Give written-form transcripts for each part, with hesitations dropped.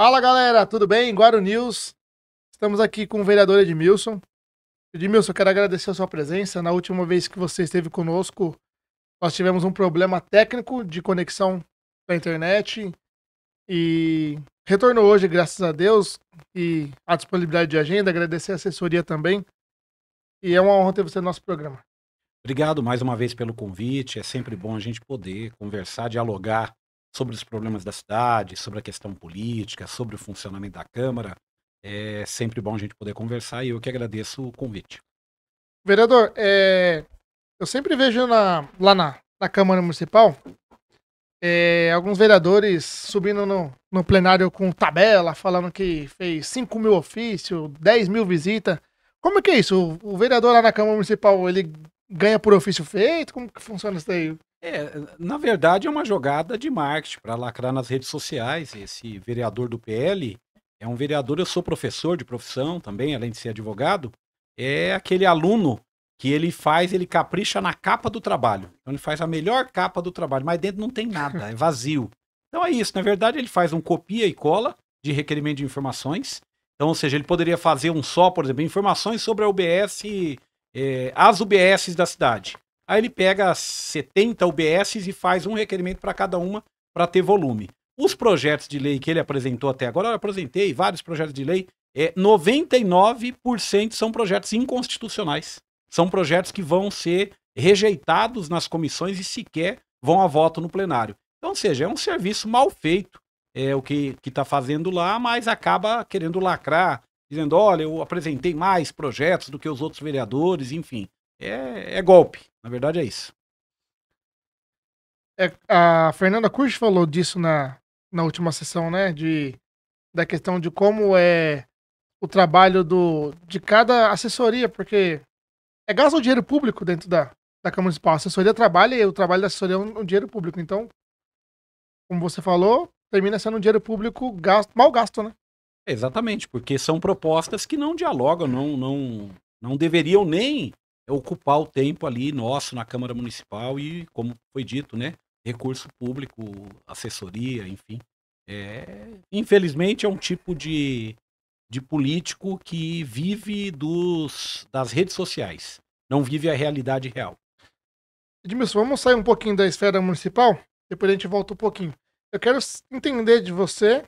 Fala galera, tudo bem? Guaro News. Estamos aqui com o vereador Edmilson. Edmilson, eu quero agradecer a sua presença. Na última vez que você esteve conosco, nós tivemos um problema técnico de conexão da internet e retornou hoje, graças a Deus, e a disponibilidade de agenda. Agradecer a assessoria também. E é uma honra ter você no nosso programa. Obrigado mais uma vez pelo convite. É sempre bom a gente poder conversar, dialogar sobre os problemas da cidade, sobre a questão política, sobre o funcionamento da Câmara. É sempre bom a gente poder conversar e eu que agradeço o convite. Vereador, eu sempre vejo lá na Câmara Municipal alguns vereadores subindo no plenário com tabela, falando que fez 5 mil ofícios, 10 mil visitas. Como é que é isso? O vereador lá na Câmara Municipal, ele ganha por ofício feito? Como que funciona isso daí? Na verdade, é uma jogada de marketing para lacrar nas redes sociais. Esse vereador do PL é um vereador, eu sou professor de profissão também, além de ser advogado, é aquele aluno que ele capricha na capa do trabalho. Então ele faz a melhor capa do trabalho, mas dentro não tem nada, é vazio. Então é isso, na verdade ele faz um copia e cola de requerimento de informações. Então, ou seja, ele poderia fazer um só, por exemplo, informações sobre a UBS, as UBSs da cidade. Aí ele pega 70 UBSs e faz um requerimento para cada uma para ter volume. Os projetos de lei que ele apresentou até agora, eu apresentei vários projetos de lei, 99% são projetos inconstitucionais. São projetos que vão ser rejeitados nas comissões e sequer vão a voto no plenário. Então, ou seja, é um serviço mal feito, o que está fazendo lá, mas acaba querendo lacrar, dizendo, olha, eu apresentei mais projetos do que os outros vereadores, enfim. É golpe, na verdade é isso. A Fernanda Curti falou disso na última sessão, né? Da questão de como é o trabalho de cada assessoria, porque gasta o dinheiro público dentro da Câmara Municipal. A assessoria trabalha e o trabalho da assessoria é um dinheiro público. Então, como você falou, termina sendo um dinheiro público mal gasto, né? Exatamente, porque são propostas que não dialogam, não deveriam nem ocupar o tempo ali nosso na Câmara Municipal e, como foi dito, né, recurso público, assessoria, enfim. Infelizmente é um tipo de político que vive das redes sociais, não vive a realidade real. Edmilson, vamos sair um pouquinho da esfera municipal, depois a gente volta um pouquinho. Eu quero entender de você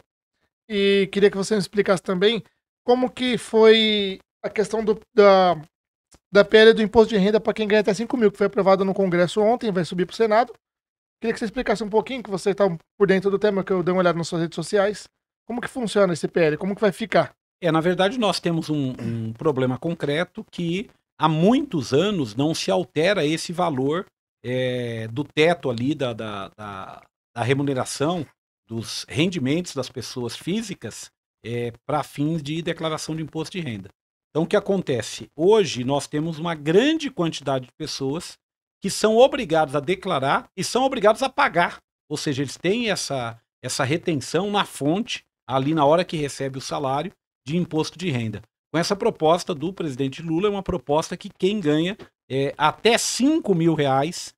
e queria que você me explicasse também como que foi a questão da PL do imposto de renda para quem ganha até 5 mil, que foi aprovado no Congresso ontem, vai subir para o Senado. Queria que você explicasse um pouquinho, que você está por dentro do tema, que eu dei uma olhada nas suas redes sociais. Como que funciona esse PL? Como que vai ficar? Na verdade, nós temos um problema concreto que há muitos anos não se altera esse valor do teto ali da remuneração dos rendimentos das pessoas físicas para fins de declaração de imposto de renda. Então, o que acontece? Hoje, nós temos uma grande quantidade de pessoas que são obrigados a declarar e são obrigados a pagar. Ou seja, eles têm essa retenção na fonte, ali na hora que recebe o salário, de imposto de renda. Com essa proposta do presidente Lula, é uma proposta que quem ganha até 5 mil reais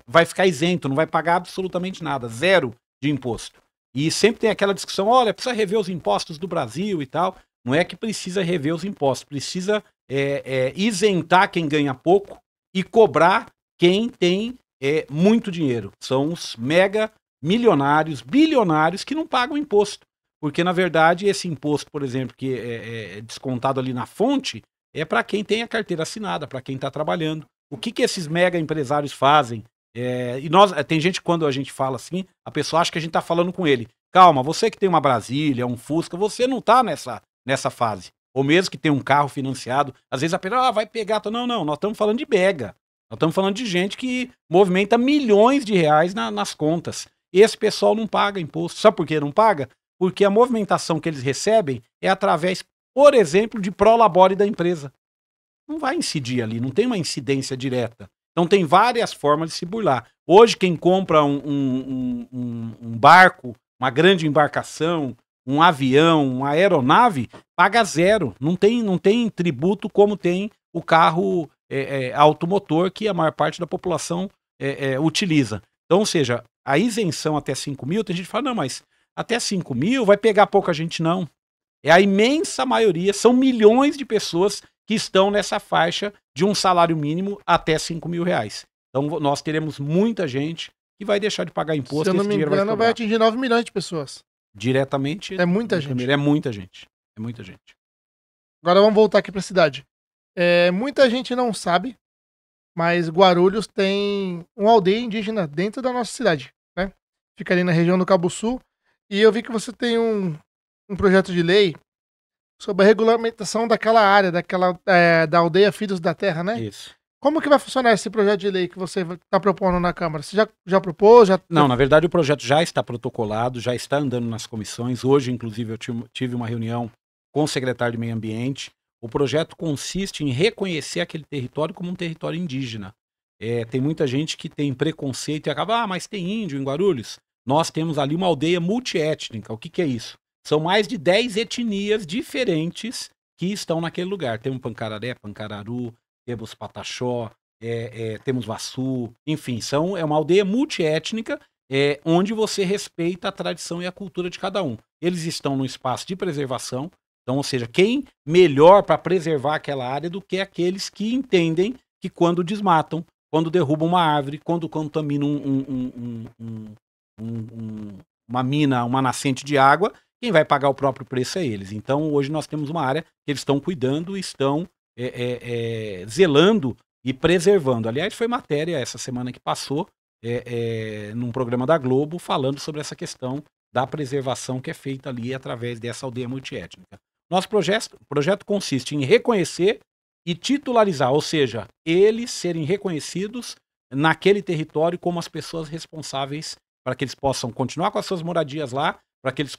vai ficar isento, não vai pagar absolutamente nada, zero de imposto. E sempre tem aquela discussão, olha, precisa rever os impostos do Brasil e tal. Não é que precisa rever os impostos, precisa isentar quem ganha pouco e cobrar quem tem muito dinheiro. São os mega milionários, bilionários que não pagam imposto. Porque, na verdade, esse imposto, por exemplo, que é descontado ali na fonte, é para quem tem a carteira assinada, para quem está trabalhando. O que esses mega empresários fazem? Tem gente, quando a gente fala assim, a pessoa acha que a gente está falando com ele. Calma, você que tem uma Brasília, um Fusca, você não está nessa fase. Ou mesmo que tem um carro financiado, às vezes a pessoa vai pegar. Não, nós estamos falando de mega. Nós estamos falando de gente que movimenta milhões de reais nas contas. Esse pessoal não paga imposto. Sabe por que não paga? Porque a movimentação que eles recebem é através, por exemplo, de prolabore da empresa. Não vai incidir ali, não tem uma incidência direta. Então tem várias formas de se burlar. Hoje quem compra um barco, uma grande embarcação, um avião, uma aeronave, paga zero. Não tem tributo como tem o carro automotor que a maior parte da população utiliza. Então, ou seja, a isenção até 5 mil, tem gente que fala, não, mas Até 5 mil vai pegar pouca gente, não. É a imensa maioria, são milhões de pessoas que estão nessa faixa de um salário mínimo até 5 mil reais. Então nós teremos muita gente que vai deixar de pagar imposto. Se eu não me engano, vai atingir 9 milhões de pessoas. Diretamente. É muita gente. É muita gente. É muita gente. Agora vamos voltar aqui para a cidade. Muita gente não sabe, mas Guarulhos tem uma aldeia indígena dentro da nossa cidade, né? Fica ali na região do Cabo Sul. E eu vi que você tem um projeto de lei sobre a regulamentação daquela área, da aldeia Filhos da Terra, né? Isso. Como que vai funcionar esse projeto de lei que você está propondo na Câmara? Você já propôs? Não, na verdade o projeto já está protocolado, já está andando nas comissões. Hoje, inclusive, eu tive uma reunião com o secretário de Meio Ambiente. O projeto consiste em reconhecer aquele território como um território indígena. Tem muita gente que tem preconceito e acaba, mas tem índio em Guarulhos? Nós temos ali uma aldeia multiétnica. O que é isso? São mais de 10 etnias diferentes que estão naquele lugar. Temos Pancararé, Pancararu, temos Pataxó, temos Vassu, enfim, é uma aldeia multiétnica onde você respeita a tradição e a cultura de cada um. Eles estão no espaço de preservação, então, ou seja, quem melhor para preservar aquela área do que aqueles que entendem que quando desmatam, quando derrubam uma árvore, quando contaminam uma mina, uma nascente de água, quem vai pagar o próprio preço é eles. Então, hoje nós temos uma área que eles estão cuidando e estão zelando e preservando. Aliás, foi matéria essa semana que passou, num programa da Globo, falando sobre essa questão da preservação que é feita ali através dessa aldeia multiétnica. Nosso projeto consiste em reconhecer e titularizar, ou seja, eles serem reconhecidos naquele território como as pessoas responsáveis para que eles possam continuar com as suas moradias lá, para que eles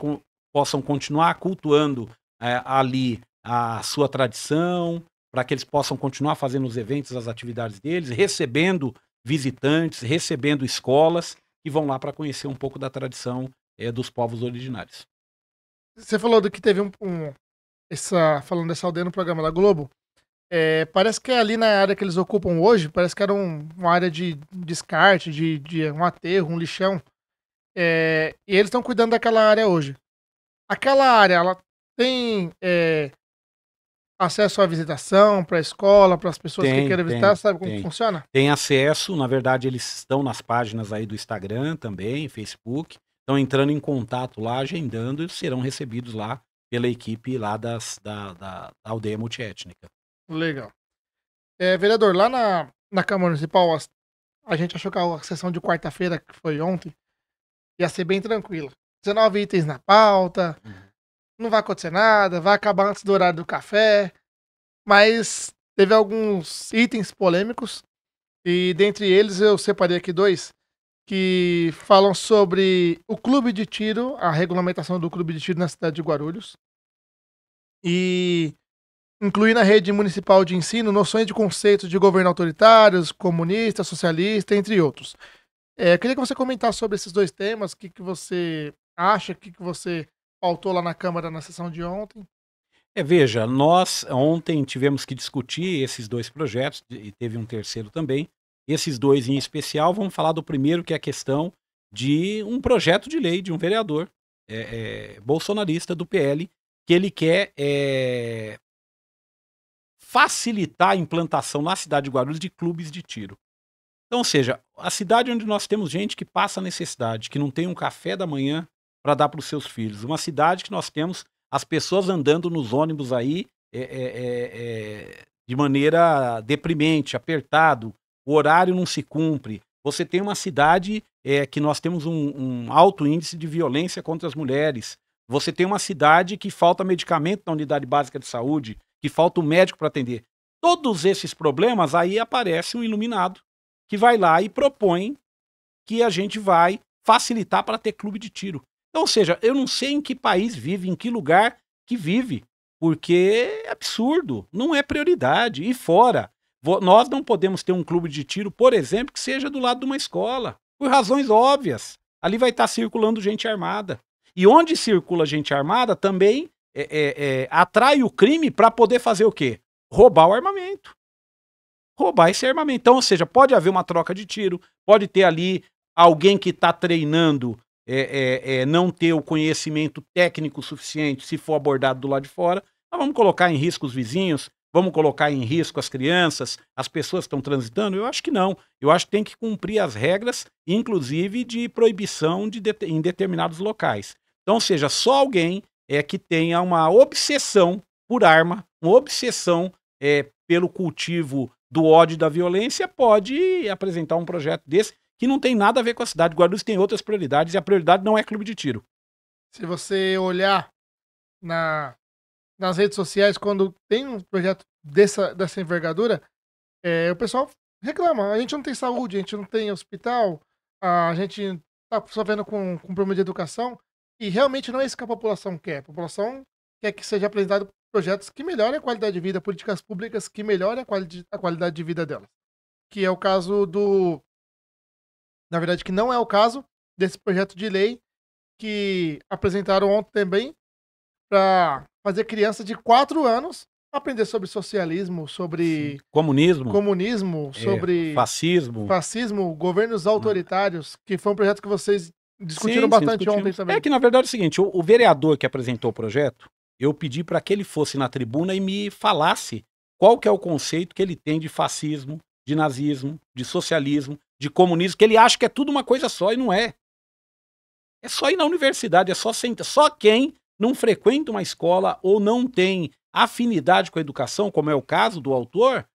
possam continuar cultuando ali a sua tradição, para que eles possam continuar fazendo os eventos, as atividades deles, recebendo visitantes, recebendo escolas que vão lá para conhecer um pouco da tradição dos povos originários. Você falou do que teve falando dessa aldeia no programa da Globo. Parece que ali na área que eles ocupam hoje, parece que era uma área de descarte, de um aterro, um lixão. E eles estão cuidando daquela área hoje. Aquela área, ela tem acesso à visitação, para a escola, para as pessoas que querem visitar, sabe como que funciona? Tem acesso, na verdade eles estão nas páginas aí do Instagram também, Facebook, estão entrando em contato lá, agendando e serão recebidos lá pela equipe lá da aldeia multiétnica. Legal. Vereador, lá na Câmara Municipal, a gente achou que a sessão de quarta-feira, que foi ontem, ia ser bem tranquila. 19 itens na pauta, não vai acontecer nada, vai acabar antes do horário do café, mas teve alguns itens polêmicos, e dentre eles eu separei aqui 2, que falam sobre o clube de tiro, a regulamentação do clube de tiro na cidade de Guarulhos, e incluir na rede municipal de ensino noções de conceitos de governo autoritários, comunista, socialista, entre outros. Eu queria que você comentasse sobre esses 2 temas, o que você acha, o que você pautou lá na Câmara na sessão de ontem. Veja, nós ontem tivemos que discutir esses 2 projetos, e teve um terceiro também. Esses 2 em especial, vamos falar do primeiro, que é a questão de um projeto de lei de um vereador bolsonarista do PL, que ele quer facilitar a implantação na cidade de Guarulhos de clubes de tiro. Então, ou seja, a cidade onde nós temos gente que passa necessidade, que não tem um café da manhã para dar para os seus filhos. Uma cidade que nós temos as pessoas andando nos ônibus aí de maneira deprimente, apertado, o horário não se cumpre. Você tem uma cidade que nós temos um alto índice de violência contra as mulheres. Você tem uma cidade que falta medicamento na unidade básica de saúde, que falta um médico para atender. Todos esses problemas, aí aparece um iluminado que vai lá e propõe que a gente vai facilitar para ter clube de tiro. Então, ou seja, eu não sei em que país vive, em que lugar que vive, porque é absurdo, não é prioridade. E fora, nós não podemos ter um clube de tiro, por exemplo, que seja do lado de uma escola, por razões óbvias. Ali vai estar circulando gente armada. E onde circula gente armada também atrai o crime para poder fazer o quê? Roubar o armamento. Roubar esse armamento. Então, ou seja, pode haver uma troca de tiro, pode ter ali alguém que está treinando não ter o conhecimento técnico suficiente se for abordado do lado de fora. Nós vamos colocar em risco os vizinhos, vamos colocar em risco as crianças, as pessoas que estão transitando? Eu acho que não. Eu acho que tem que cumprir as regras, inclusive de proibição em determinados locais. Então, ou seja, só alguém que tenha uma obsessão por arma, uma obsessão pelo cultivo do ódio e da violência pode apresentar um projeto desse que não tem nada a ver com a cidade. Guarulhos tem outras prioridades e a prioridade não é clube de tiro. Se você olhar nas redes sociais, quando tem um projeto dessa envergadura, o pessoal reclama. A gente não tem saúde, a gente não tem hospital, a gente tá sofrendo com problema de educação, e realmente não é isso que a população quer. A população quer que seja apresentado projetos que melhorem a qualidade de vida, políticas públicas que melhorem a qualidade de vida delas. Que é o caso na verdade, que não é o caso desse projeto de lei que apresentaram ontem também para fazer criança de 4 anos aprender sobre socialismo, sobre comunismo, sobre fascismo, governos autoritários, que foi um projeto que vocês discutiram bastante ontem também. É que, na verdade, é o seguinte, o vereador que apresentou o projeto, eu pedi para que ele fosse na tribuna e me falasse qual que é o conceito que ele tem de fascismo, de nazismo, de socialismo, de comunismo, que ele acha que é tudo uma coisa só e não é. É só ir na universidade, só quem não frequenta uma escola ou não tem afinidade com a educação, como é o caso do autor,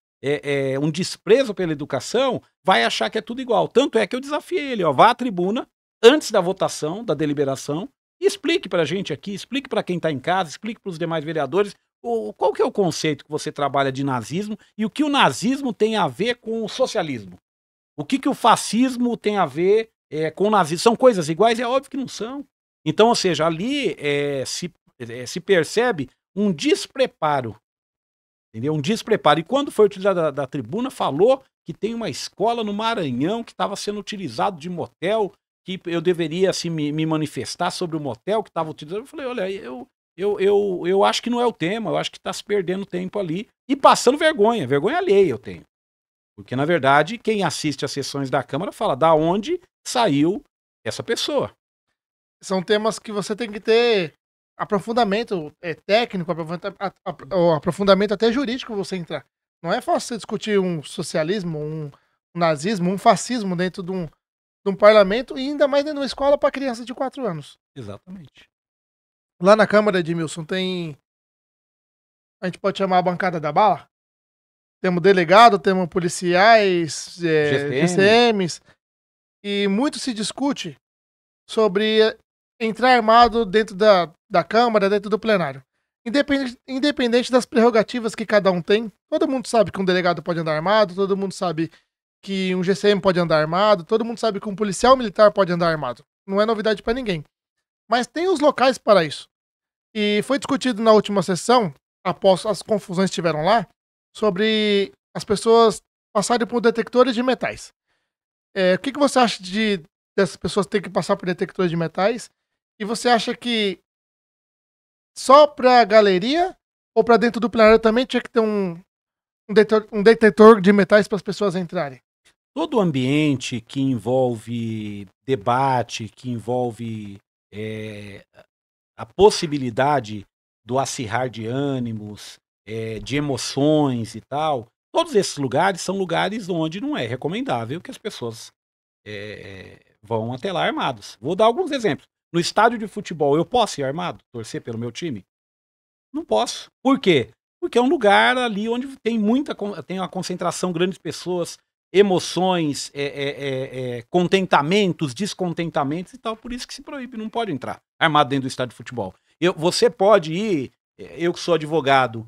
um desprezo pela educação, vai achar que é tudo igual. Tanto é que eu desafiei ele, vá à tribuna, antes da votação, da deliberação, e explique para a gente aqui, explique para quem está em casa, explique para os demais vereadores qual que é o conceito que você trabalha de nazismo e o que o nazismo tem a ver com o socialismo. O que o fascismo tem a ver com o nazismo? São coisas iguais? É óbvio que não são. Então, ou seja, ali se percebe um despreparo, entendeu? Um despreparo. E quando foi utilizado da tribuna, falou que tem uma escola no Maranhão que estava sendo utilizado de motel, que eu deveria assim, me manifestar sobre o motel que estava utilizado. Eu falei, olha, eu acho que não é o tema, eu acho que está se perdendo tempo ali e passando vergonha alheia eu tenho. Porque, na verdade, quem assiste às sessões da Câmara fala da onde saiu essa pessoa. São temas que você tem que ter aprofundamento técnico, aprofundamento até jurídico você entrar. Não é fácil você discutir um socialismo, um nazismo, um fascismo dentro de um parlamento e ainda mais dentro de uma escola para criança de 4 anos. Exatamente. Lá na Câmara, Edmilson, tem... A gente pode chamar a bancada da bala? Temos delegado, temos policiais, GCMs, e muito se discute sobre entrar armado dentro da Câmara, dentro do plenário. Independente das prerrogativas que cada um tem, todo mundo sabe que um delegado pode andar armado, todo mundo sabe que um GCM pode andar armado, todo mundo sabe que um policial militar pode andar armado. Não é novidade para ninguém. Mas tem os locais para isso. E foi discutido na última sessão, após as confusões que tiveram lá, sobre as pessoas passarem por detectores de metais. O que você acha dessas pessoas terem que passar por detectores de metais? E você acha que só pra galeria ou pra dentro do plenário também tinha que ter um detector de metais para as pessoas entrarem? Todo ambiente que envolve debate, que envolve a possibilidade do acirrar de ânimos, de emoções e tal, todos esses lugares são lugares onde não é recomendável que as pessoas vão até lá armados. Vou dar alguns exemplos. No estádio de futebol, eu posso ir armado, torcer pelo meu time? Não posso. Por quê? Porque é um lugar ali onde tem uma concentração grande de pessoas, emoções, contentamentos, descontentamentos e tal, por isso que se proíbe, não pode entrar armado dentro do estádio de futebol. Você pode ir, eu que sou advogado,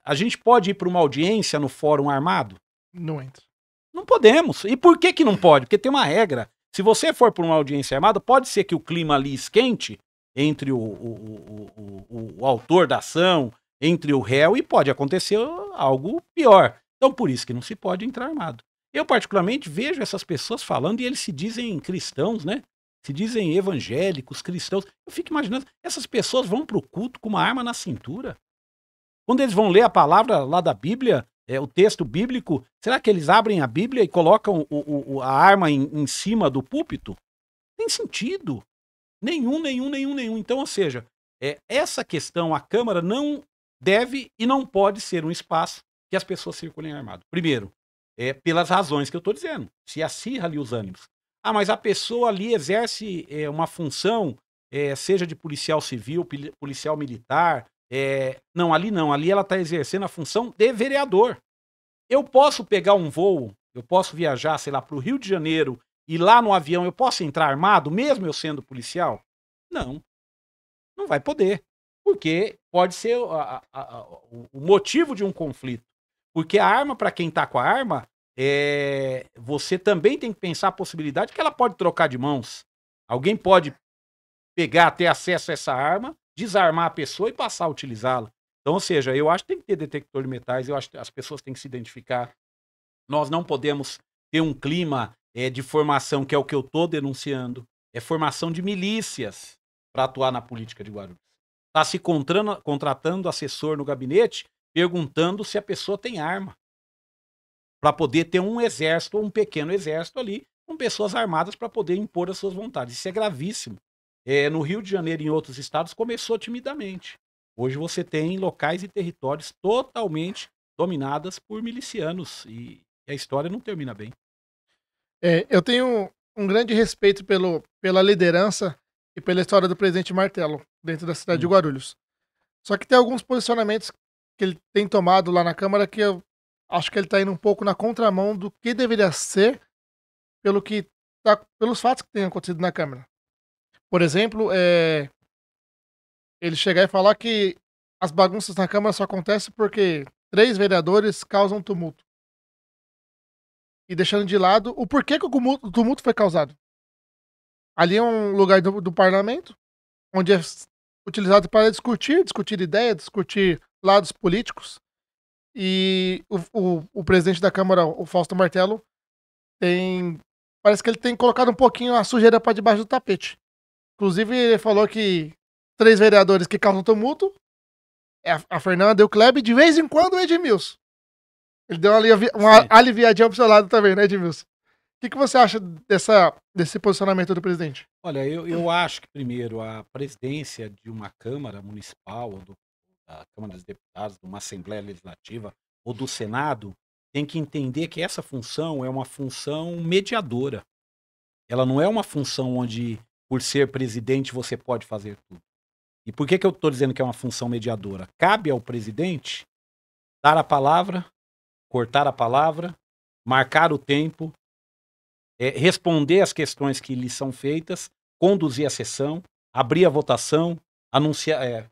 a gente pode ir para uma audiência no fórum armado? Não entra. Não podemos. E por que não pode? Porque tem uma regra. Se você for para uma audiência armada, pode ser que o clima ali esquente entre o autor da ação, entre o réu, e pode acontecer algo pior. Então, por isso que não se pode entrar armado. Eu, particularmente, vejo essas pessoas falando e eles se dizem cristãos, né? Se dizem evangélicos, cristãos. Eu fico imaginando, essas pessoas vão para o culto com uma arma na cintura? Quando eles vão ler a palavra lá da Bíblia, o texto bíblico, será que eles abrem a Bíblia e colocam a arma em cima do púlpito? Tem sentido. Nenhum. Então, ou seja, essa questão, a Câmara não deve e não pode ser um espaço que as pessoas circulem armadas. Primeiro, pelas razões que eu estou dizendo. Se acirra ali os ânimos. Ah, mas a pessoa ali exerce uma função, seja de policial civil, policial militar. Não, ali ela está exercendo a função de vereador. Eu posso pegar um voo, eu posso viajar, sei lá, para o Rio de Janeiro e lá no avião eu posso entrar armado, mesmo eu sendo policial? Não, não vai poder. Porque pode ser o motivo de um conflito. Porque a arma, para quem está com a arma, você também tem que pensar a possibilidade que ela pode trocar de mãos. Alguém pode pegar, ter acesso a essa arma, desarmar a pessoa e passar a utilizá-la. Então, ou seja, eu acho que tem que ter detector de metais, eu acho que as pessoas têm que se identificar. Nós não podemos ter um clima de formação, que é o que eu estou denunciando, é formação de milícias para atuar na política de Guarulhos. Está se contratando assessor no gabinete, perguntando se a pessoa tem arma, para poder ter um exército, ou um pequeno exército ali, com pessoas armadas para poder impor as suas vontades. Isso é gravíssimo. No Rio de Janeiro e em outros estados começou timidamente. Hoje você tem locais e territórios totalmente dominadas por milicianos e a história não termina bem. Eu tenho um grande respeito pela liderança e pela história do presidente Martelo dentro da cidade de Guarulhos. Só que tem alguns posicionamentos que ele tem tomado lá na Câmara que eu acho que ele está indo um pouco na contramão do que deveria ser pelos fatos que têm acontecido na Câmara. Por exemplo, ele chegar e falar que as bagunças na Câmara só acontecem porque 3 vereadores causam tumulto. E deixando de lado o porquê que o tumulto foi causado. Ali é um lugar do parlamento, onde é utilizado para discutir ideias, discutir lados políticos. E o presidente da Câmara, o Fausto Martello, parece que ele tem colocado um pouquinho a sujeira para debaixo do tapete. Inclusive, ele falou que 3 vereadores que causam tumulto é a Fernanda e o Kleber, de vez em quando o Edmilson. Ele deu uma aliviadinha pro seu lado também, né, Edmilson? O que você acha desse posicionamento do presidente? Olha, eu acho que, primeiro, a presidência de uma Câmara Municipal, ou da Câmara dos Deputados, de uma Assembleia Legislativa, ou do Senado, tem que entender que essa função é uma função mediadora. Ela não é uma função onde, por ser presidente, você pode fazer tudo. E por que eu estou dizendo que é uma função mediadora? Cabe ao presidente dar a palavra, cortar a palavra, marcar o tempo, responder as questões que lhe são feitas, conduzir a sessão, abrir a votação,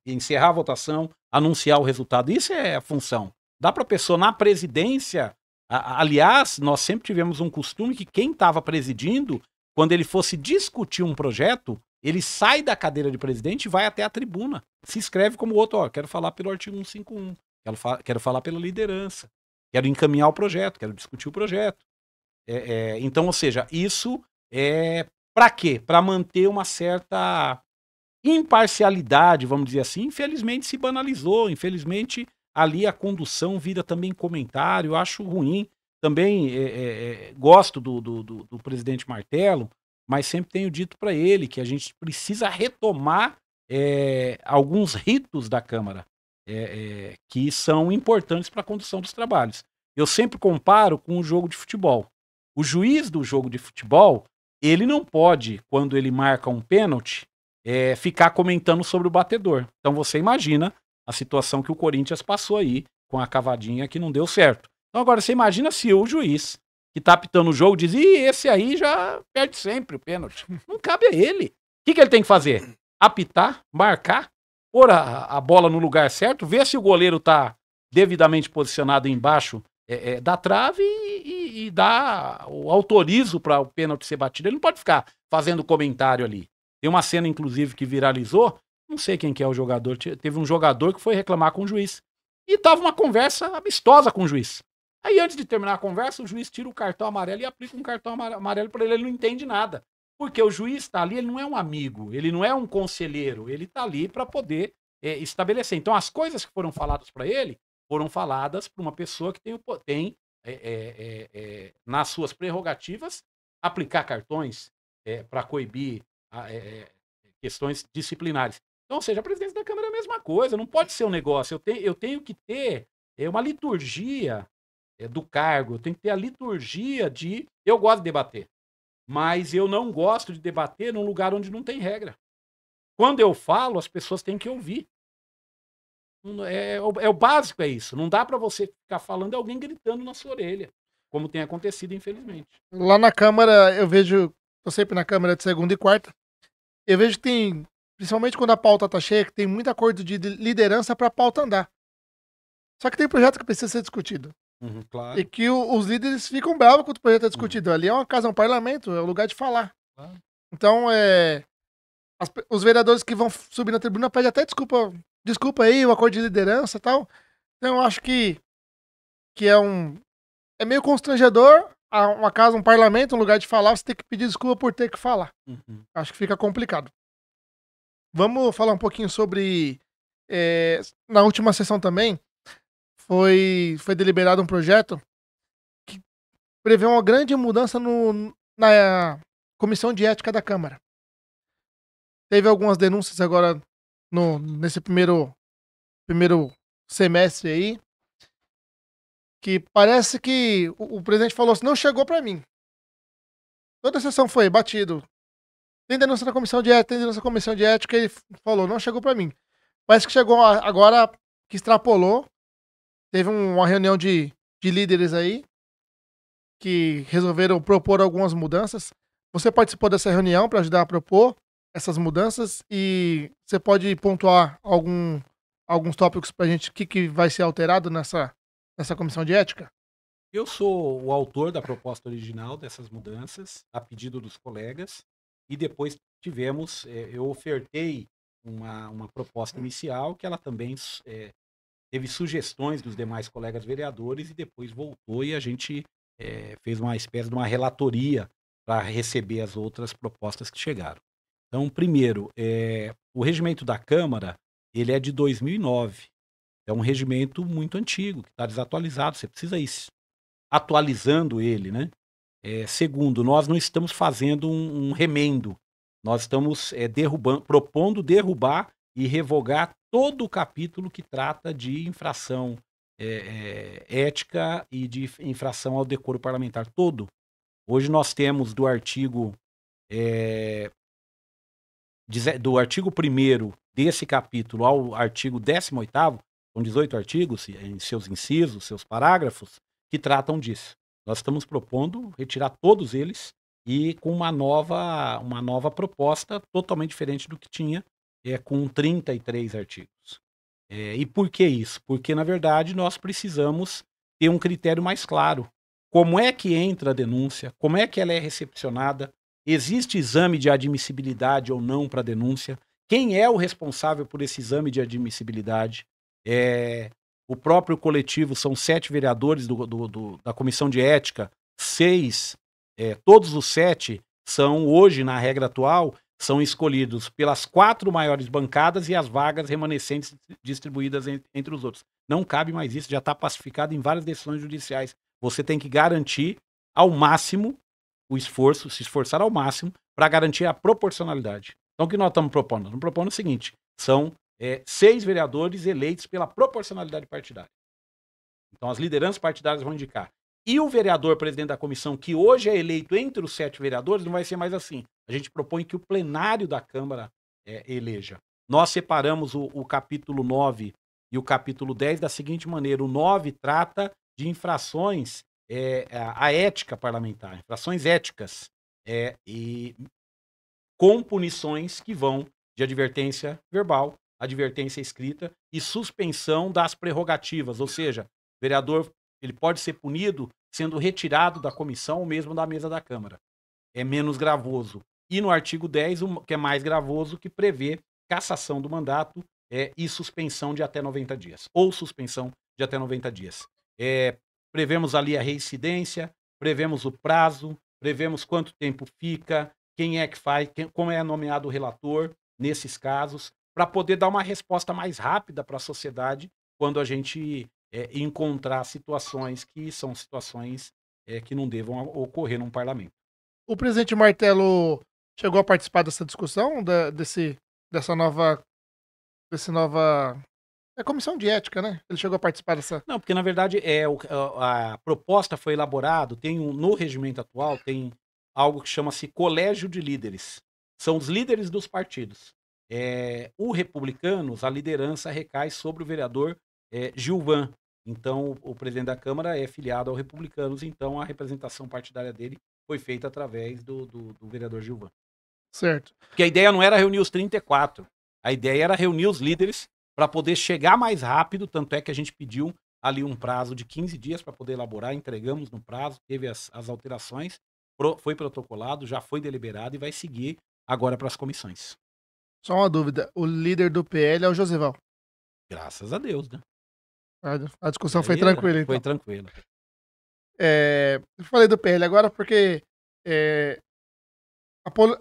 encerrar a votação, anunciar o resultado. Isso é a função. Dá para a pessoa, na presidência, aliás, nós sempre tivemos um costume que quem estava presidindo, quando ele fosse discutir um projeto, ele sai da cadeira de presidente e vai até a tribuna. Se inscreve como outro, quero falar pelo artigo 151, quero falar pela liderança, quero encaminhar o projeto, quero discutir o projeto. Então, ou seja, isso é para quê? Para manter uma certa imparcialidade, vamos dizer assim. Infelizmente se banalizou, infelizmente ali a condução vira também comentário, eu acho ruim. Também gosto do presidente Martello, mas sempre tenho dito para ele que a gente precisa retomar alguns ritos da Câmara, que são importantes para a condução dos trabalhos. Eu sempre comparo com o jogo de futebol. O juiz do jogo de futebol, ele não pode, quando ele marca um pênalti, ficar comentando sobre o batedor. Então você imagina a situação que o Corinthians passou aí, com a cavadinha que não deu certo. Então agora você imagina se o juiz que tá apitando o jogo diz, esse aí já perde sempre o pênalti. Não cabe a ele. O que ele tem que fazer? Apitar, marcar, pôr a bola no lugar certo, ver se o goleiro tá devidamente posicionado embaixo da trave e dá o autorizo para o pênalti ser batido. Ele não pode ficar fazendo comentário ali. Tem uma cena, inclusive, que viralizou, não sei quem que é o jogador, teve um jogador que foi reclamar com o juiz. E tava uma conversa amistosa com o juiz. Aí, antes de terminar a conversa, o juiz tira o cartão amarelo e aplica um cartão amarelo para ele. Ele não entende nada. Porque o juiz está ali, ele não é um amigo, ele não é um conselheiro, ele está ali para poder estabelecer. Então, as coisas que foram faladas para ele foram faladas por uma pessoa que tem nas suas prerrogativas, aplicar cartões, para coibir questões disciplinares. Então, ou seja, a presidência da Câmara é a mesma coisa, não pode ser um negócio. Eu tenho que ter uma liturgia do cargo, eu tenho que ter a liturgia de. Eu gosto de debater, mas eu não gosto de debater num lugar onde não tem regra. Quando eu falo, as pessoas têm que ouvir. O básico, é isso. Não dá para você ficar falando e alguém gritando na sua orelha, como tem acontecido, infelizmente. Lá na Câmara, eu vejo, tô sempre na Câmara de segunda e quarta, eu vejo que tem, principalmente quando a pauta tá cheia, que tem muito acordo de liderança pra pauta andar. Só que tem projeto que precisa ser discutido. Claro. E que os líderes ficam bravos quando o projeto é discutido. Ali é uma casa, um parlamento, é o lugar de falar. Claro. Então, os vereadores que vão subir na tribuna pedem até desculpa aí, o acordo de liderança e tal. Então, eu acho que é meio constrangedor uma casa, um parlamento, um lugar de falar, você ter que pedir desculpa por ter que falar. Acho que fica complicado. Vamos falar um pouquinho sobre... na última sessão também, foi deliberado um projeto que prevê uma grande mudança na comissão de ética da Câmara. Teve algumas denúncias agora nesse primeiro semestre aí, que parece que o presidente falou assim, não chegou para mim. Toda a sessão foi batido. Tem denúncia na comissão de ética, tem denúncia na comissão de ética, ele falou, não chegou para mim. Parece que chegou agora, que extrapolou. Teve uma reunião de líderes aí, que resolveram propor algumas mudanças. Você participou dessa reunião para ajudar a propor essas mudanças e você pode pontuar alguns tópicos pra gente, o que vai ser alterado nessa comissão de ética? Eu sou o autor da proposta original dessas mudanças, a pedido dos colegas, e depois eu ofertei uma proposta inicial, que ela também teve sugestões dos demais colegas vereadores, e depois voltou e a gente fez uma espécie de uma relatoria para receber as outras propostas que chegaram. Então, primeiro, o regimento da Câmara, ele é de 2009. É um regimento muito antigo, que está desatualizado, você precisa ir atualizando ele, né? Segundo, nós não estamos fazendo um remendo, nós estamos propondo derrubar e revogar todo o capítulo que trata de infração ética e de infração ao decoro parlamentar, todo. Hoje nós temos do artigo 1º desse capítulo ao artigo 18º, são 18 artigos, em seus incisos, seus parágrafos, que tratam disso. Nós estamos propondo retirar todos eles e com uma nova proposta totalmente diferente do que tinha, com 33 artigos. E por que isso? Porque, na verdade, nós precisamos ter um critério mais claro. Como é que entra a denúncia? Como é que ela é recepcionada? Existe exame de admissibilidade ou não para a denúncia? Quem é o responsável por esse exame de admissibilidade? O próprio coletivo, são 7 vereadores da comissão de ética, 6, todos os 7 são, hoje, na regra atual, são escolhidos pelas 4 maiores bancadas e as vagas remanescentes distribuídas entre os outros. Não cabe mais isso, já está pacificado em várias decisões judiciais. Você tem que garantir ao máximo o esforço, se esforçar ao máximo para garantir a proporcionalidade. Então, o que nós estamos propondo? Estamos propondo o seguinte, são 6 vereadores eleitos pela proporcionalidade partidária. Então, as lideranças partidárias vão indicar. E o vereador presidente da comissão, que hoje é eleito entre os 7 vereadores, não vai ser mais assim. A gente propõe que o plenário da Câmara eleja. Nós separamos o capítulo 9 e o capítulo 10 da seguinte maneira. O 9 trata de infrações à ética parlamentar, infrações éticas, e com punições que vão de advertência verbal, advertência escrita e suspensão das prerrogativas, ou seja, o vereador ele pode ser punido sendo retirado da comissão ou mesmo da mesa da Câmara. É menos gravoso. E no artigo 10, que é mais gravoso, que prevê cassação do mandato e suspensão de até 90 dias. Ou suspensão de até 90 dias. Prevemos ali a reincidência, prevemos o prazo, prevemos quanto tempo fica, quem é que faz, como é nomeado o relator nesses casos, para poder dar uma resposta mais rápida para a sociedade quando a gente encontrar situações que são situações que não devam ocorrer num parlamento. O presidente Martelo chegou a participar dessa discussão, dessa nova. É comissão de ética, né? Ele chegou a participar dessa. Não, porque na verdade a proposta foi elaborado, no regimento atual tem algo que chama-se colégio de líderes. São os líderes dos partidos. O Republicanos, a liderança recai sobre o vereador Gilvan. Então, o presidente da Câmara é filiado ao Republicanos, então a representação partidária dele foi feita através do vereador Gilvan. Certo. Porque a ideia não era reunir os 34. A ideia era reunir os líderes para poder chegar mais rápido, tanto é que a gente pediu ali um prazo de 15 dias para poder elaborar, entregamos no prazo, teve as alterações, foi protocolado, já foi deliberado e vai seguir agora para as comissões. Só uma dúvida: o líder do PL é o Josival. Graças a Deus, né? A discussão foi Aí tranquila, então. Foi tranquila. Eu falei do PL agora porque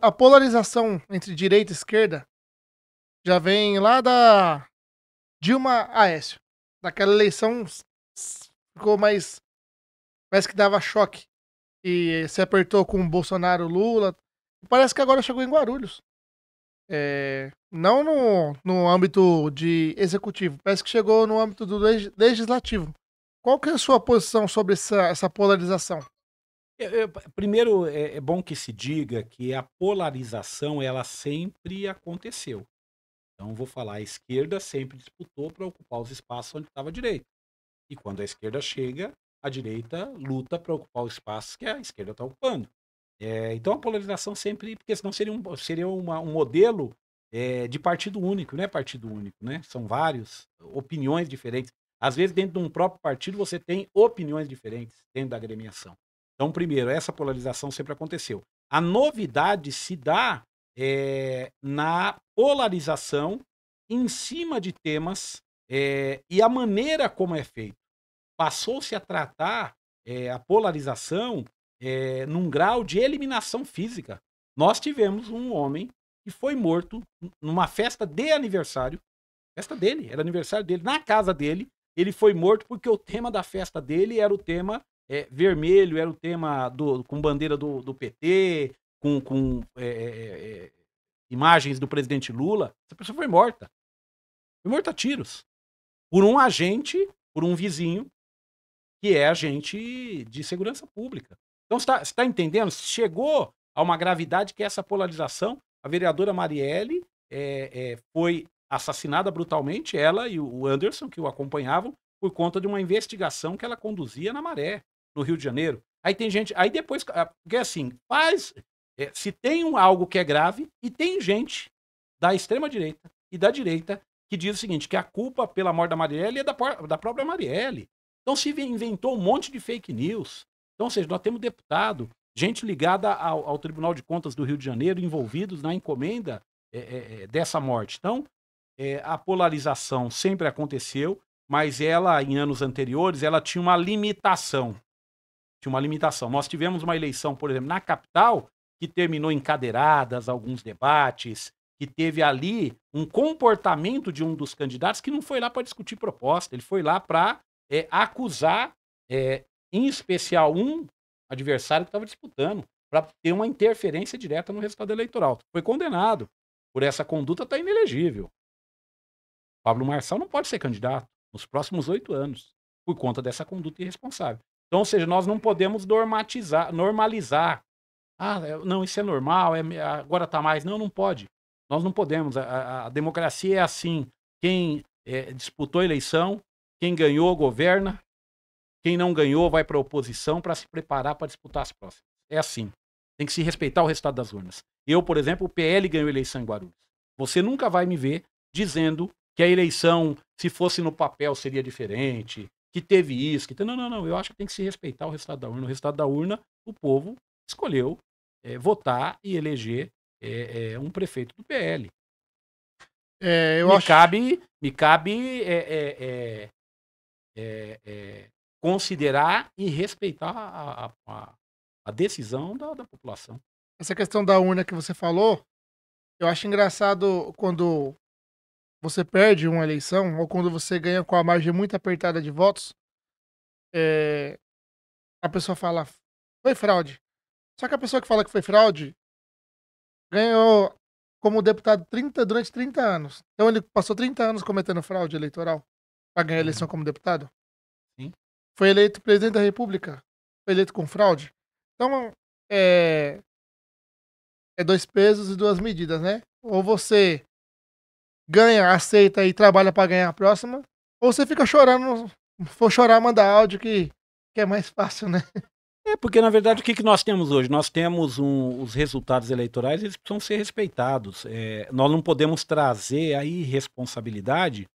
a polarização entre direita e esquerda já vem lá da Dilma Aécio. Daquela eleição ficou mais. Parece que dava choque. E se apertou com o Bolsonaro, Lula. Parece que agora chegou em Guarulhos. Não no âmbito de executivo. Parece que chegou no âmbito do legislativo. Qual que é a sua posição sobre essa polarização? Primeiro, é bom que se diga que a polarização ela sempre aconteceu. Então, vou falar, a esquerda sempre disputou para ocupar os espaços onde estava a direita. E quando a esquerda chega, a direita luta para ocupar os espaços que a esquerda está ocupando. Então, a polarização sempre, porque senão seria um modelo de partido único, não é partido único, né? São vários, opiniões diferentes. Às vezes, dentro de um próprio partido, você tem opiniões diferentes dentro da agremiação. Então, primeiro, essa polarização sempre aconteceu. A novidade se dá na polarização em cima de temas e a maneira como é feito. Passou-se a tratar a polarização num grau de eliminação física. Nós tivemos um homem que foi morto numa festa de aniversário, festa dele, era aniversário dele, na casa dele, ele foi morto porque o tema da festa dele era o tema vermelho, era o tema com bandeira do PT, com imagens do presidente Lula. Essa pessoa foi morta. Foi morta a tiros. Por um agente, por um vizinho, que é agente de segurança pública. Então, você está entendendo? Chegou a uma gravidade que essa polarização, a vereadora Marielle foi assassinada brutalmente, ela e o Anderson, que o acompanhavam, por conta de uma investigação que ela conduzia na Maré, no Rio de Janeiro. Aí tem gente, aí depois, porque assim, se tem algo que é grave, e tem gente da extrema-direita e da direita que diz o seguinte, que a culpa pela morte da Marielle é da própria Marielle. Então se inventou um monte de fake news. Então, ou seja, nós temos deputado, gente ligada ao Tribunal de Contas do Rio de Janeiro, envolvidos na encomenda dessa morte. Então, a polarização sempre aconteceu, mas ela, em anos anteriores, ela tinha uma limitação. Nós tivemos uma eleição, por exemplo, na capital, que terminou em cadeiradas, alguns debates, que teve ali um comportamento de um dos candidatos que não foi lá para discutir proposta, ele foi lá para acusar, em especial, um adversário que estava disputando, para ter uma interferência direta no resultado eleitoral. Foi condenado por essa conduta, está inelegível. Pablo Marçal não pode ser candidato nos próximos 8 anos, por conta dessa conduta irresponsável. Então, ou seja, nós não podemos normalizar. Não, isso é normal, agora está mais. Não pode. Nós não podemos. A democracia é assim. Quem disputou a eleição, quem ganhou, governa. Quem não ganhou, vai para a oposição para se preparar para disputar as próximas. É assim. Tem que se respeitar o resultado das urnas. Eu, por exemplo, o PL ganhou a eleição em Guarulhos. Você nunca vai me ver dizendo que a eleição, se fosse no papel, seria diferente, que teve isso, que não. Eu acho que tem que se respeitar o resultado da urna. O resultado da urna, o povo escolheu votar e eleger um prefeito do PL. Me cabe considerar e respeitar a decisão da população. Essa questão da urna que você falou, eu acho engraçado quando você perde uma eleição ou quando você ganha com a margem muito apertada de votos, a pessoa fala, foi fraude. Só que a pessoa que fala que foi fraude ganhou como deputado durante 30 anos. Então ele passou 30 anos cometendo fraude eleitoral para ganhar a eleição Uhum. como deputado. Sim. Foi eleito presidente da República, foi eleito com fraude. Então, é, é dois pesos e duas medidas, né? Ou você ganha, aceita e trabalha para ganhar a próxima, ou você fica chorando, for chorar, manda áudio que é mais fácil, né? É, porque na verdade o que nós temos hoje? Nós temos os resultados eleitorais, eles precisam ser respeitados. Nós não podemos trazer a irresponsabilidade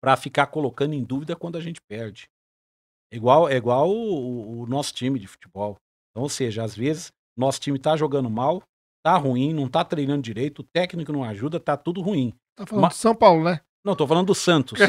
para ficar colocando em dúvida quando a gente perde. É igual o nosso time de futebol. Então, ou seja, às vezes, nosso time tá jogando mal, tá ruim, não tá treinando direito, o técnico não ajuda, tá tudo ruim. Tá falando Ma de São Paulo, né? não, tô falando do Santos.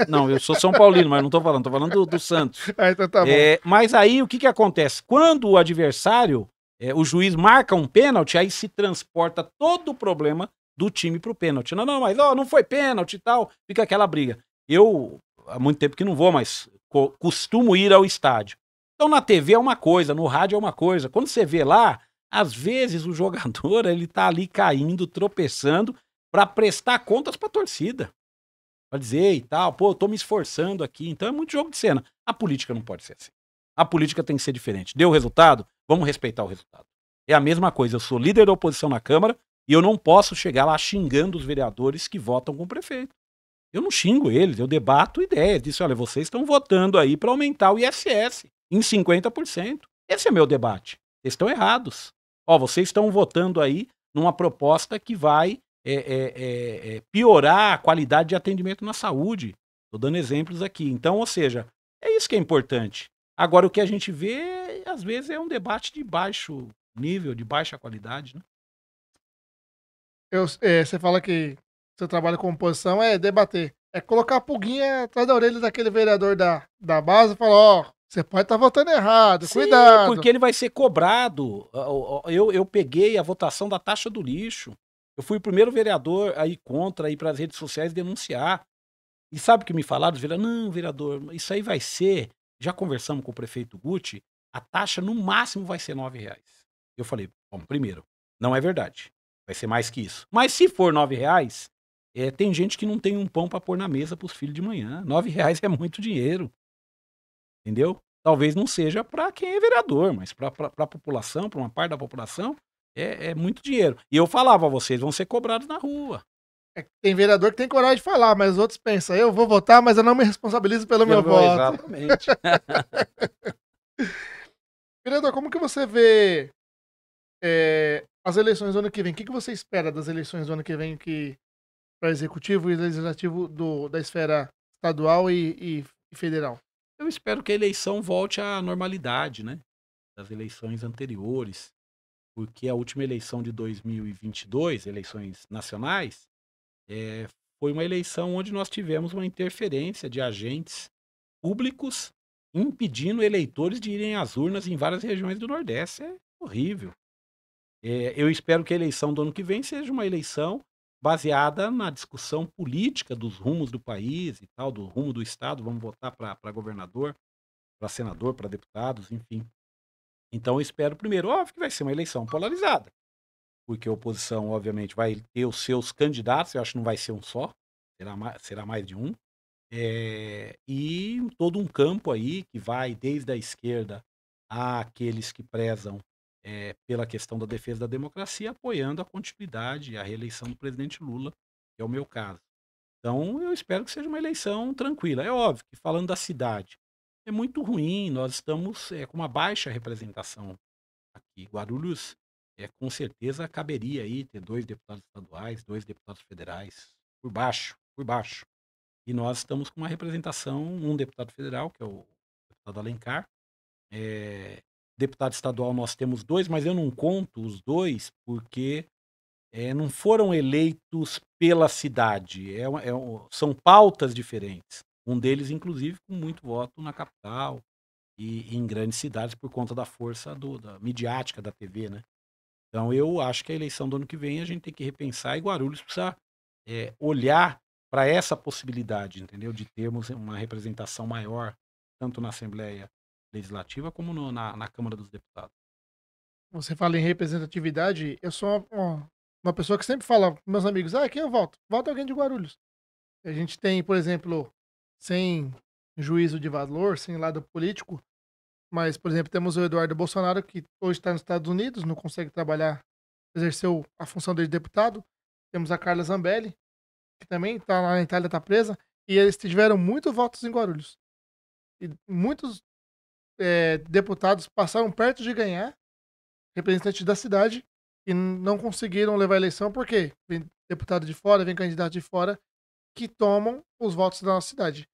Não, eu sou São Paulino, mas não tô falando do Santos. Ah, então tá bom. Mas aí o que acontece? Quando o adversário, o juiz marca um pênalti, aí se transporta todo o problema do time pro pênalti. Não, não, mas ó, não foi pênalti e tal, fica aquela briga. Eu, há muito tempo que não vou, mas costumo ir ao estádio. Então na TV é uma coisa, no rádio é uma coisa. Quando você vê lá, às vezes o jogador, ele tá ali caindo, tropeçando, para prestar contas pra torcida. Pra dizer e tal, pô, eu tô me esforçando aqui. Então é muito jogo de cena. A política não pode ser assim. A política tem que ser diferente. Deu o resultado? Vamos respeitar o resultado. É a mesma coisa. Eu sou líder da oposição na Câmara e eu não posso chegar lá xingando os vereadores que votam com o prefeito. Eu não xingo eles, eu debato ideias. Disse, olha, vocês estão votando aí para aumentar o ISS em 50%. Esse é meu debate. Vocês estão errados. Ó, vocês estão votando aí numa proposta que vai piorar a qualidade de atendimento na saúde. Estou dando exemplos aqui. Então, ou seja, é isso que é importante. Agora, o que a gente vê, às vezes, é um debate de baixo nível, de baixa qualidade, né? Você fala que seu trabalho com oposição é debater. É colocar a pulguinha atrás da orelha daquele vereador da base e falar, ó, você pode estar votando errado, Sim, cuidado. porque ele vai ser cobrado. Eu peguei a votação da taxa do lixo. Eu fui o primeiro vereador a ir contra, a ir para as redes sociais denunciar. E sabe o que me falaram? Os vereadores, não, vereador, isso aí vai ser. Já conversamos com o prefeito Guti, a taxa no máximo vai ser R$ 9. Eu falei, bom, primeiro, não é verdade. Vai ser mais que isso. Mas se for R$ 9, tem gente que não tem um pão para pôr na mesa para os filhos de manhã. R$ 9 é muito dinheiro. Entendeu? Talvez não seja para quem é vereador, mas para a população, para uma parte da população, é muito dinheiro. E eu falava, vocês vão ser cobrados na rua. Tem vereador que tem coragem de falar, mas os outros pensam, eu vou votar, mas eu não me responsabilizo pelo meu voto. Exatamente. Vereador, como que você vê as eleições do ano que vem? O que você espera das eleições do ano que vem para executivo e legislativo da esfera estadual e federal? Eu espero que a eleição volte à normalidade, né? Das eleições anteriores, porque a última eleição de 2022, eleições nacionais, foi uma eleição onde nós tivemos uma interferência de agentes públicos impedindo eleitores de irem às urnas em várias regiões do Nordeste. É horrível. Eu espero que a eleição do ano que vem seja uma eleição baseada na discussão política dos rumos do país e tal, do rumo do Estado. Vamos votar para governador, para senador, para deputados, enfim. Então eu espero primeiro, óbvio que vai ser uma eleição polarizada, porque a oposição, obviamente, vai ter os seus candidatos, eu acho que não vai ser um só, será mais de um. E todo um campo aí que vai desde a esquerda àqueles que prezam pela questão da defesa da democracia, apoiando a continuidade e a reeleição do presidente Lula, que é o meu caso. Então, eu espero que seja uma eleição tranquila. É óbvio que, falando da cidade, é muito ruim, nós estamos com uma baixa representação aqui. Guarulhos, com certeza, caberia aí ter 2 deputados estaduais, 2 deputados federais, por baixo, por baixo. E nós estamos com uma representação, um deputado federal, que é o deputado Alencar. Deputado estadual nós temos 2, mas eu não conto os 2 porque não foram eleitos pela cidade. São pautas diferentes. Um deles, inclusive, com muito voto na capital e em grandes cidades por conta da força da midiática da TV, né? Então eu acho que a eleição do ano que vem a gente tem que repensar e Guarulhos precisa olhar para essa possibilidade, entendeu? De termos uma representação maior, tanto na Assembleia Legislativa como na Câmara dos Deputados. você fala em representatividade, eu sou uma pessoa que sempre fala pros meus amigos, quem eu voto? Voto alguém de Guarulhos. A gente tem, por exemplo, sem juízo de valor, sem lado político, mas, por exemplo, temos o Eduardo Bolsonaro, que hoje está nos Estados Unidos, não consegue trabalhar, exerceu a função de deputado. Temos a Carla Zambelli, que também está lá na Itália, está presa, e eles tiveram muitos votos em Guarulhos. E muitos deputados passaram perto de ganhar, representantes da cidade, e não conseguiram levar a eleição, porque vem deputado de fora, vem candidato de fora, que tomam os votos da nossa cidade.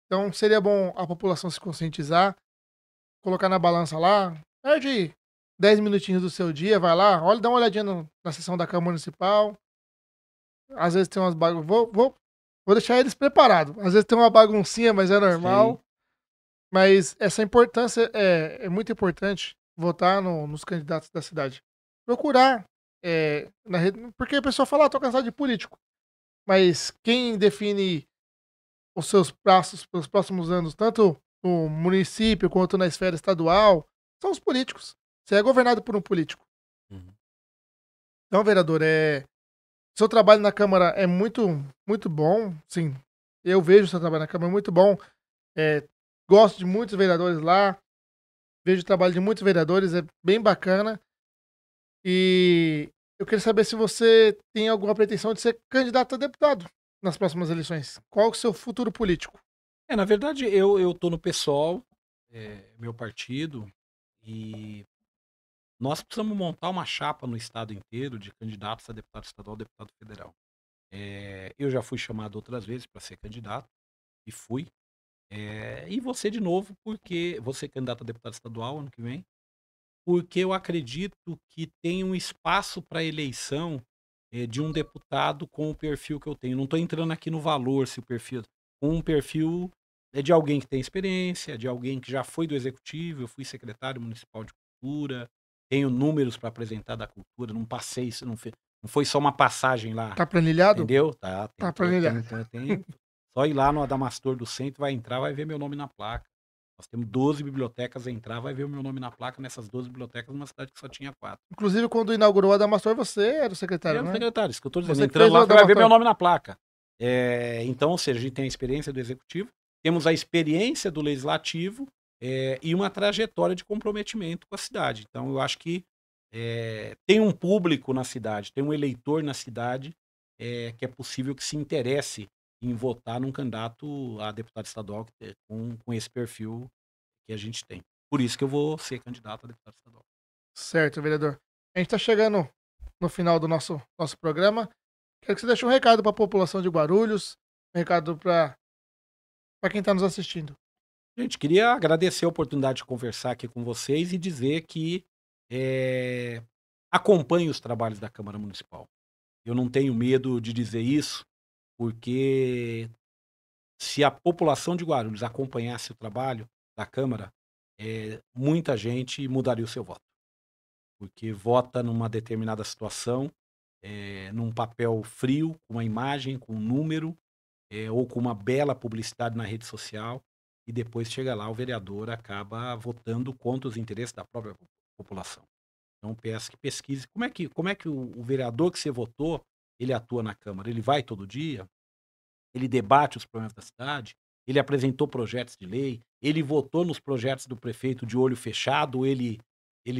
Então seria bom a população se conscientizar, colocar na balança lá, perde 10 minutinhos do seu dia, vai lá, olha, dá uma olhadinha na sessão da Câmara Municipal. Às vezes tem umas bagunças. Vou deixar eles preparados. Às vezes tem uma baguncinha, mas é normal. Sim. Mas essa importância é muito importante votar nos candidatos da cidade. Procurar na rede. Porque a pessoa fala, tô cansado de político. Mas quem define os seus passos pelos próximos anos, tanto no município quanto na esfera estadual, são os políticos. Você é governado por um político. Uhum. Então, vereador, seu trabalho na Câmara é muito, muito bom. Sim, eu vejo seu trabalho na Câmara muito bom. Gosto de muitos vereadores lá. Vejo o trabalho de muitos vereadores, é bem bacana. E eu queria saber se você tem alguma pretensão de ser candidato a deputado nas próximas eleições. Qual é o seu futuro político? Na verdade, eu tô no PSOL, meu partido, e nós precisamos montar uma chapa no estado inteiro de candidatos a deputado estadual, deputado federal. Eu já fui chamado outras vezes para ser candidato, e fui. E você de novo, porque você é candidato a deputado estadual ano que vem, porque eu acredito que tem um espaço para eleição de um deputado com o perfil que eu tenho. Não estou entrando aqui no valor, se o perfil. Com um perfil de alguém que tem experiência, de alguém que já foi do executivo, eu fui secretário municipal de cultura, tenho números para apresentar da cultura, não passei, isso não foi só uma passagem lá, Tá planilhado? entendeu? Tá, Tá planilhado. tem. Só ir lá no Adamastor do Centro, vai entrar, vai ver meu nome na placa. Nós temos 12 bibliotecas a entrar, vai ver o meu nome na placa nessas 12 bibliotecas, numa cidade que só tinha 4. Inclusive, quando inaugurou a Adamastor, você era o secretário, É, né? secretário, isso que eu tô dizendo. Você que Entrando fez lá, o você vai ver Adamastor. meu nome na placa. Então, ou seja, a gente tem a experiência do executivo, temos a experiência do legislativo e uma trajetória de comprometimento com a cidade. Então, eu acho que tem um público na cidade, tem um eleitor na cidade que é possível que se interesse em votar num candidato a deputado estadual com esse perfil que a gente tem. Por isso que eu vou ser candidato a deputado estadual. Certo, vereador. A gente tá chegando no final do nosso programa. Quero que você deixe um recado para a população de Guarulhos, um recado para quem está nos assistindo. Gente, queria agradecer a oportunidade de conversar aqui com vocês e dizer que acompanhe os trabalhos da Câmara Municipal. Eu não tenho medo de dizer isso, porque se a população de Guarulhos acompanhasse o trabalho da Câmara, muita gente mudaria o seu voto. Porque vota numa determinada situação, num papel frio, com uma imagem, com um número, ou com uma bela publicidade na rede social, e depois chega lá, o vereador acaba votando contra os interesses da própria população. Então peço que pesquise como é que o vereador que você votou, ele atua na Câmara. Ele vai todo dia, ele debate os problemas da cidade, ele apresentou projetos de lei, ele votou nos projetos do prefeito de olho fechado, ele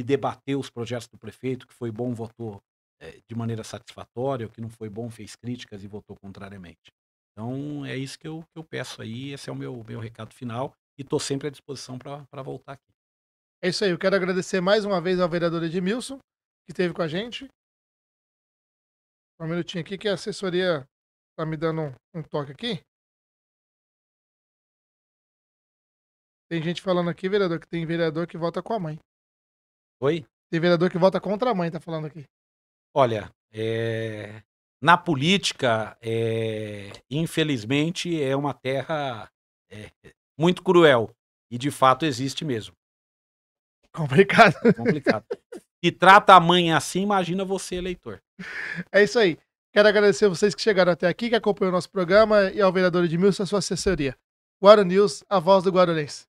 debateu os projetos do prefeito, que foi bom, votou de maneira satisfatória, o que não foi bom, fez críticas e votou contrariamente. Então é isso que eu peço aí, esse é o meu recado final, e estou sempre à disposição para voltar aqui. É isso aí, eu quero agradecer mais uma vez ao vereador Edmilson, que esteve com a gente. Um minutinho aqui que a assessoria tá me dando um toque aqui. Tem gente falando aqui, vereador, que tem vereador que vota com a mãe. Oi? Tem vereador que vota contra a mãe, tá falando aqui. Olha, na política, infelizmente, é uma terra muito cruel. E de fato existe mesmo. Complicado. Complicado. Se trata a mãe assim, imagina você, eleitor. É isso aí. Quero agradecer vocês que chegaram até aqui, que acompanham o nosso programa, e ao vereador Edmilson, a sua assessoria. Guarulhos, a voz do guarulhense.